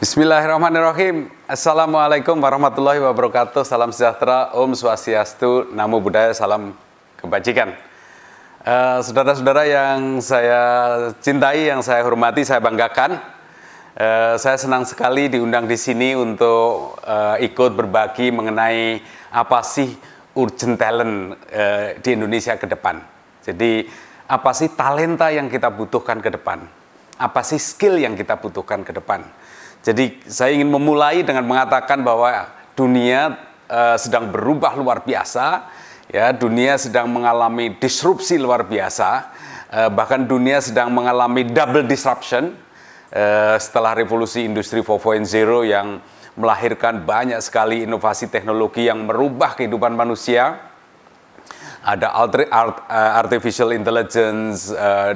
Bismillahirrahmanirrahim. Assalamualaikum warahmatullahi wabarakatuh. Salam sejahtera, Om Swastiastu, Namo Buddhaya, salam kebajikan. Saudara-saudara yang saya cintai, yang saya hormati, saya banggakan. Saya senang sekali diundang di sini untuk ikut berbagi mengenai apa sih urgent talent di Indonesia ke depan. Jadi apa sih talenta yang kita butuhkan ke depan? Apa sih skill yang kita butuhkan ke depan? Jadi saya ingin memulai dengan mengatakan bahwa dunia sedang berubah luar biasa, ya, dunia sedang mengalami disrupsi luar biasa, bahkan dunia sedang mengalami double disruption setelah revolusi industri 4.0 yang melahirkan banyak sekali inovasi teknologi yang merubah kehidupan manusia. Ada artificial intelligence,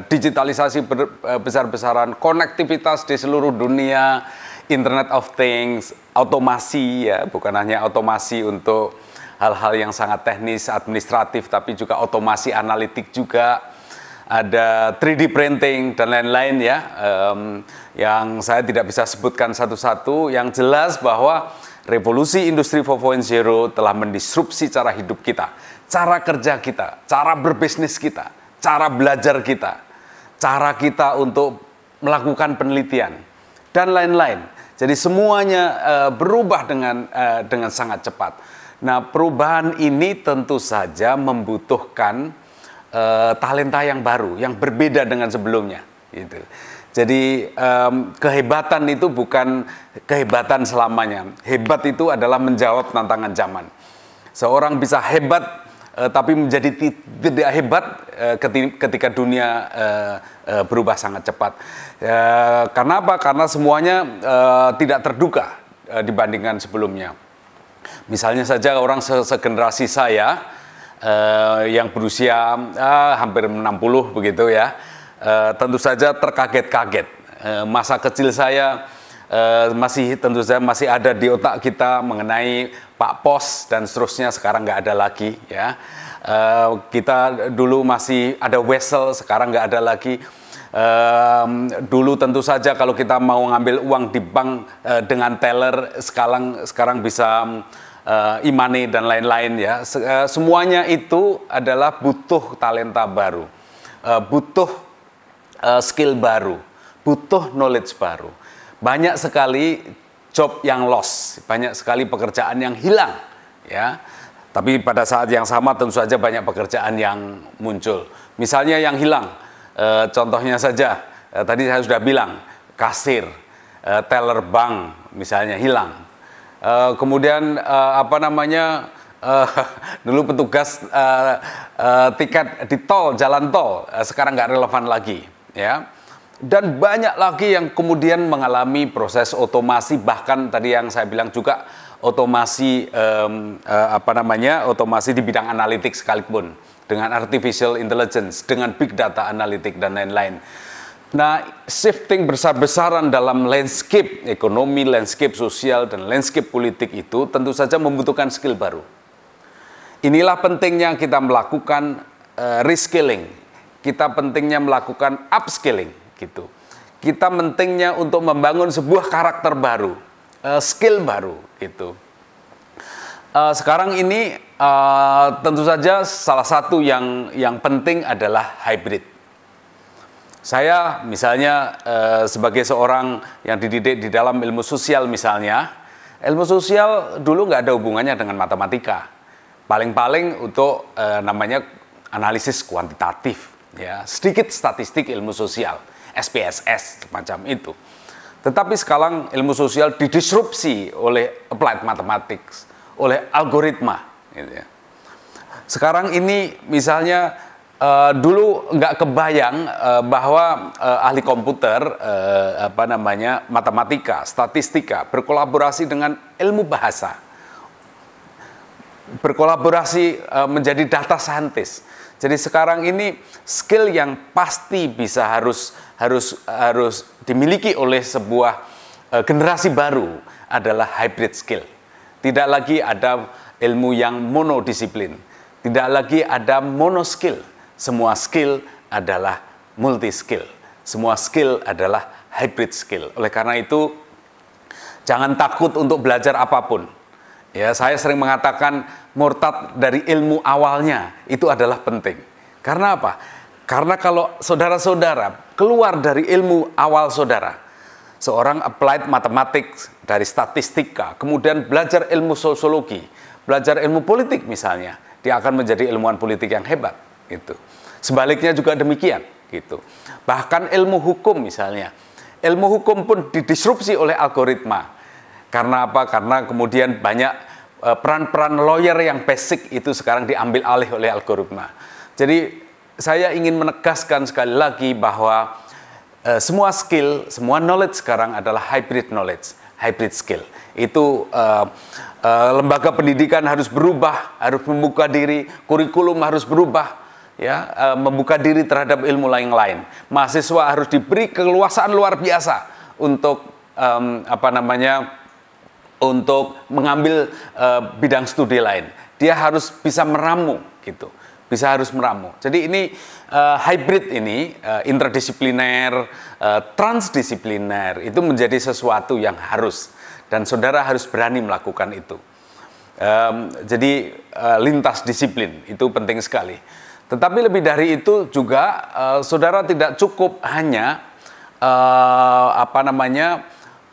digitalisasi besar-besaran, konektivitas di seluruh dunia, Internet of Things, otomasi, ya, bukan hanya otomasi untuk hal-hal yang sangat teknis, administratif, tapi juga otomasi analitik juga. Ada 3D printing dan lain-lain, ya, yang saya tidak bisa sebutkan satu-satu. Yang jelas bahwa revolusi industri 4.0 telah mendisrupsi cara hidup kita, cara kerja kita, cara berbisnis kita, cara belajar kita, cara kita untuk melakukan penelitian, dan lain-lain. Jadi semuanya berubah dengan sangat cepat. Nah, perubahan ini tentu saja membutuhkan talenta yang baru, yang berbeda dengan sebelumnya. Gitu. Jadi kehebatan itu bukan kehebatan selamanya. Hebat itu adalah menjawab tantangan zaman. Seorang bisa hebat tapi menjadi tidak hebat ketika dunia berubah sangat cepat. Karena apa? Karena semuanya tidak terduga dibandingkan sebelumnya. Misalnya saja orang segenerasi saya yang berusia hampir 60 begitu, ya, tentu saja terkaget-kaget. Masa kecil saya tentu saja masih ada di otak kita mengenai Pak Pos dan seterusnya, sekarang nggak ada lagi, ya. Kita dulu masih ada wesel, sekarang nggak ada lagi. Dulu tentu saja kalau kita mau ngambil uang di bank dengan teller, sekarang bisa e-money dan lain-lain, ya. Semuanya itu adalah butuh talenta baru, butuh skill baru, butuh knowledge baru. Banyak sekali job yang lost, banyak sekali pekerjaan yang hilang, ya. Tapi pada saat yang sama tentu saja banyak pekerjaan yang muncul. Misalnya yang hilang, contohnya saja, tadi saya sudah bilang, kasir, teller bank misalnya hilang. Kemudian dulu petugas tiket di tol, jalan tol, sekarang nggak relevan lagi, ya. Dan banyak lagi yang kemudian mengalami proses otomasi, bahkan tadi yang saya bilang juga otomasi otomasi di bidang analitik sekalipun, dengan artificial intelligence, dengan big data analitik dan lain-lain. Nah, shifting besar-besaran dalam landscape ekonomi, landscape sosial, dan landscape politik itu tentu saja membutuhkan skill baru. Inilah pentingnya kita melakukan reskilling, kita pentingnya melakukan upskilling. Gitu. Kita pentingnya untuk membangun sebuah karakter baru, skill baru, gitu. Sekarang ini tentu saja salah satu yang penting adalah hybrid. Saya misalnya sebagai seorang yang dididik di dalam ilmu sosial misalnya, ilmu sosial dulu nggak ada hubungannya dengan matematika. Paling-paling untuk namanya analisis kuantitatif, ya, sedikit statistik ilmu sosial. SPSS semacam itu. Tetapi sekarang ilmu sosial didisrupsi oleh applied mathematics, oleh algoritma, gitu, ya. Sekarang ini misalnya dulu nggak kebayang bahwa ahli komputer, matematika, statistika berkolaborasi dengan ilmu bahasa, berkolaborasi menjadi data scientist. Jadi sekarang ini skill yang pasti bisa harus dimiliki oleh sebuah generasi baru adalah hybrid skill. Tidak lagi ada ilmu yang monodisiplin, tidak lagi ada monoskill. Semua skill adalah multi skill. Semua skill adalah hybrid skill. Oleh karena itu Jangan takut untuk belajar apapun. Ya, saya sering mengatakan murtad dari ilmu awalnya itu adalah penting. Karena apa? Karena kalau saudara-saudara keluar dari ilmu awal saudara, seorang applied mathematics dari statistika, kemudian belajar ilmu sosiologi, belajar ilmu politik misalnya, dia akan menjadi ilmuwan politik yang hebat, gitu. Sebaliknya juga demikian, gitu. Bahkan ilmu hukum misalnya, ilmu hukum pun didisrupsi oleh algoritma. Karena apa? Karena kemudian banyak peran-peran lawyer yang basic itu sekarang diambil alih oleh algoritma. Jadi saya ingin menegaskan sekali lagi bahwa semua skill, semua knowledge sekarang adalah hybrid knowledge, hybrid skill. Itu lembaga pendidikan harus berubah, harus membuka diri, kurikulum harus berubah, ya, membuka diri terhadap ilmu lain-lain. Mahasiswa harus diberi keleluasaan luar biasa untuk untuk mengambil bidang studi lain. Dia harus bisa meramu, gitu. Bisa harus meramu. Jadi ini hybrid ini interdisipliner, transdisipliner itu menjadi sesuatu yang harus, dan saudara harus berani melakukan itu. Jadi lintas disiplin itu penting sekali. Tetapi lebih dari itu juga saudara tidak cukup hanya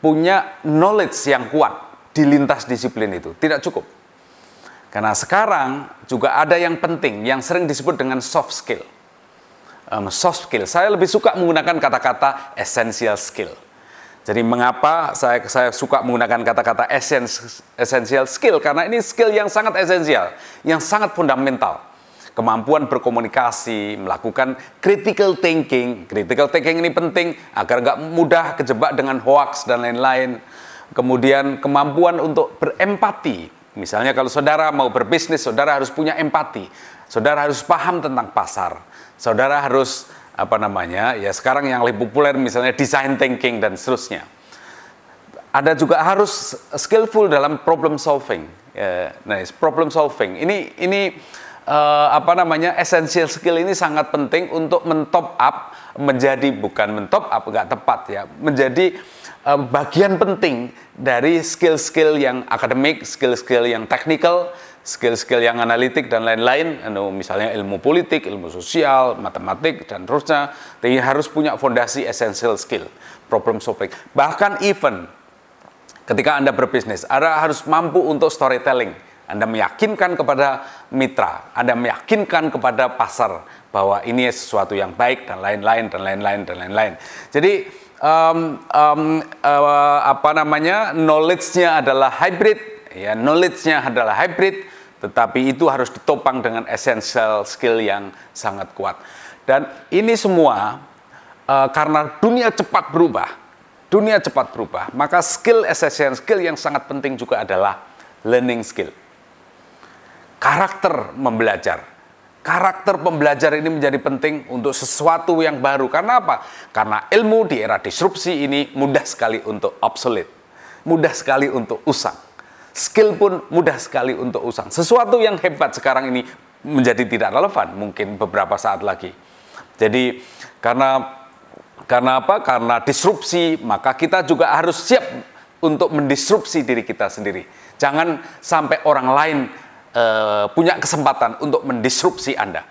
punya knowledge yang kuat di lintas disiplin itu, tidak cukup. Karena sekarang juga ada yang penting, yang sering disebut dengan soft skill. Soft skill, saya lebih suka menggunakan kata-kata essential skill. Jadi mengapa saya suka menggunakan kata-kata essential skill? Karena ini skill yang sangat esensial, yang sangat fundamental. Kemampuan berkomunikasi, melakukan critical thinking. Critical thinking ini penting agar nggak mudah kejebak dengan hoax dan lain-lain. Kemudian kemampuan untuk berempati. Misalnya kalau saudara mau berbisnis, saudara harus punya empati. Saudara harus paham tentang pasar. Saudara harus sekarang yang lebih populer misalnya design thinking dan seterusnya. Ada juga harus skillful dalam problem solving. Problem solving. Ini essential skill ini sangat penting untuk mentop up menjadi, bukan mentop up, nggak tepat ya, menjadi bagian penting dari skill-skill yang akademik, skill-skill yang technical, skill-skill yang analitik dan lain-lain. Misalnya ilmu politik, ilmu sosial, matematik dan terusnya. Jadi harus punya fondasi essential skill, problem solving. Bahkan even ketika Anda berbisnis, Anda harus mampu untuk storytelling. Anda meyakinkan kepada mitra, Anda meyakinkan kepada pasar bahwa ini sesuatu yang baik dan lain-lain dan lain-lain dan lain-lain. Jadi knowledge-nya adalah hybrid, ya, knowledge-nya adalah hybrid, tetapi itu harus ditopang dengan essential skill yang sangat kuat. Dan ini semua karena dunia cepat berubah, maka skill essential skill yang sangat penting juga adalah learning skill. Karakter membelajar. Karakter pembelajar ini menjadi penting untuk sesuatu yang baru. Karena apa? Karena ilmu di era disrupsi ini mudah sekali untuk obsolete. Mudah sekali untuk usang. Skill pun mudah sekali untuk usang. Sesuatu yang hebat sekarang ini menjadi tidak relevan mungkin beberapa saat lagi. Jadi karena apa? Karena disrupsi, maka kita juga harus siap untuk mendisrupsi diri kita sendiri. Jangan sampai orang lain punya kesempatan untuk mendisrupsi Anda.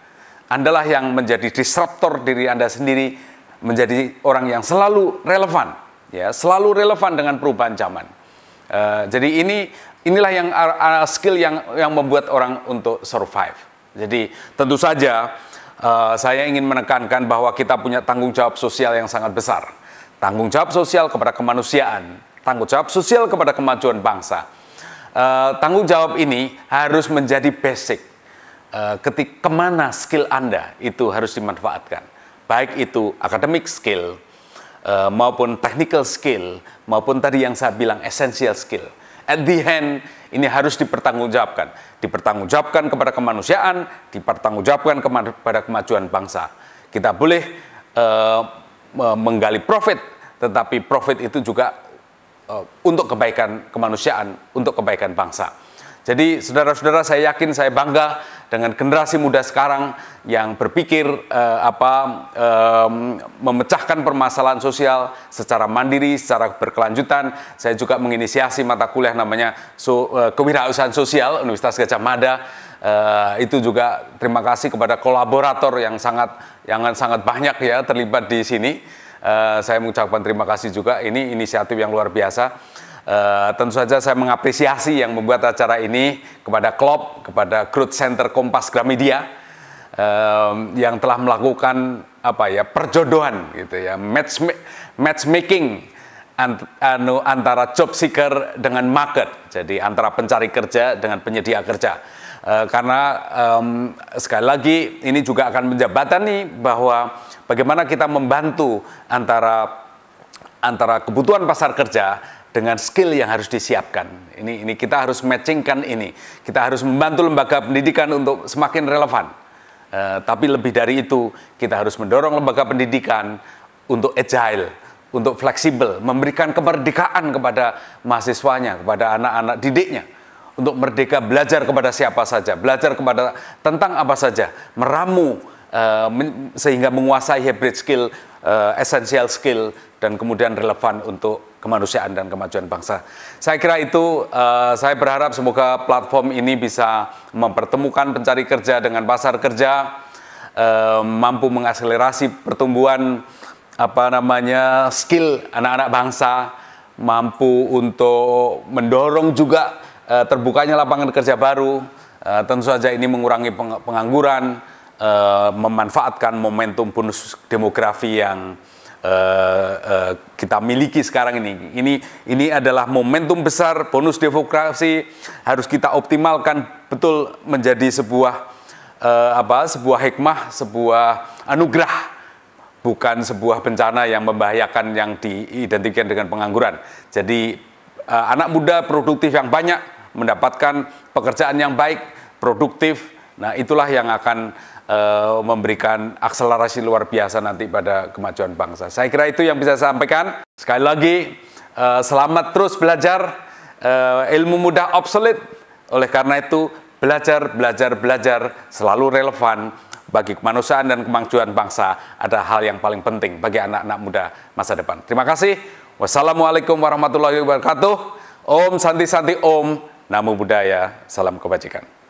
Andalah yang menjadi disruptor diri Anda sendiri, menjadi orang yang selalu relevan, ya, selalu relevan dengan perubahan zaman. Jadi inilah yang skill yang membuat orang untuk survive. Jadi tentu saja saya ingin menekankan bahwa kita punya tanggung jawab sosial yang sangat besar. Tanggung jawab sosial kepada kemanusiaan, tanggung jawab sosial kepada kemajuan bangsa. Tanggung jawab ini harus menjadi basic. Ketika kemana skill Anda itu harus dimanfaatkan, baik itu academic skill maupun technical skill maupun tadi yang saya bilang essential skill. At the end ini harus dipertanggungjawabkan kepada kemanusiaan, dipertanggungjawabkan kepada kemajuan bangsa. Kita boleh menggali profit, tetapi profit itu juga untuk kebaikan kemanusiaan, untuk kebaikan bangsa. Jadi saudara-saudara, saya yakin, saya bangga dengan generasi muda sekarang yang berpikir memecahkan permasalahan sosial secara mandiri, secara berkelanjutan. Saya juga menginisiasi mata kuliah namanya Kewirausahaan Sosial Universitas Gadjah Mada. Itu juga terima kasih kepada kolaborator yang sangat banyak ya terlibat di sini. Saya mengucapkan terima kasih juga. Ini inisiatif yang luar biasa. Tentu saja saya mengapresiasi yang membuat acara ini kepada Klop, kepada Growth Center Kompas Gramedia yang telah melakukan perjodohan gitu ya, matchmaking antara job seeker dengan market. Jadi antara pencari kerja dengan penyedia kerja. Karena sekali lagi ini juga akan menjembatani bahwa bagaimana kita membantu antara kebutuhan pasar kerja dengan skill yang harus disiapkan. Ini kita harus matchingkan ini. Kita harus membantu lembaga pendidikan untuk semakin relevan. Tapi lebih dari itu, kita harus mendorong lembaga pendidikan untuk agile, untuk fleksibel, memberikan kemerdekaan kepada mahasiswanya, kepada anak-anak didiknya, untuk merdeka belajar kepada siapa saja, belajar kepada tentang apa saja, meramu sehingga menguasai hybrid skill, essential skill, dan kemudian relevan untuk kemanusiaan dan kemajuan bangsa. Saya kira itu, saya berharap semoga platform ini bisa mempertemukan pencari kerja dengan pasar kerja, mampu mengakselerasi pertumbuhan skill anak-anak bangsa, mampu untuk mendorong juga terbukanya lapangan kerja baru. Tentu saja ini mengurangi pengangguran, memanfaatkan momentum bonus demografi yang kita miliki sekarang ini. Ini adalah momentum besar. Bonus demografi harus kita optimalkan betul menjadi sebuah hikmah, sebuah anugerah, bukan sebuah bencana yang membahayakan yang diidentikan dengan pengangguran. Jadi anak muda produktif yang banyak mendapatkan pekerjaan yang baik, produktif. Nah, itulah yang akan memberikan akselerasi luar biasa nanti pada kemajuan bangsa. Saya kira itu yang bisa saya sampaikan. Sekali lagi, selamat terus belajar. Ilmu mudah obsolete. Oleh karena itu, belajar selalu relevan bagi kemanusiaan dan kemajuan bangsa. Ada hal yang paling penting bagi anak-anak muda masa depan. Terima kasih. Wassalamualaikum warahmatullahi wabarakatuh. Om Santi Santi Om. Namo Buddhaya. Salam kebajikan.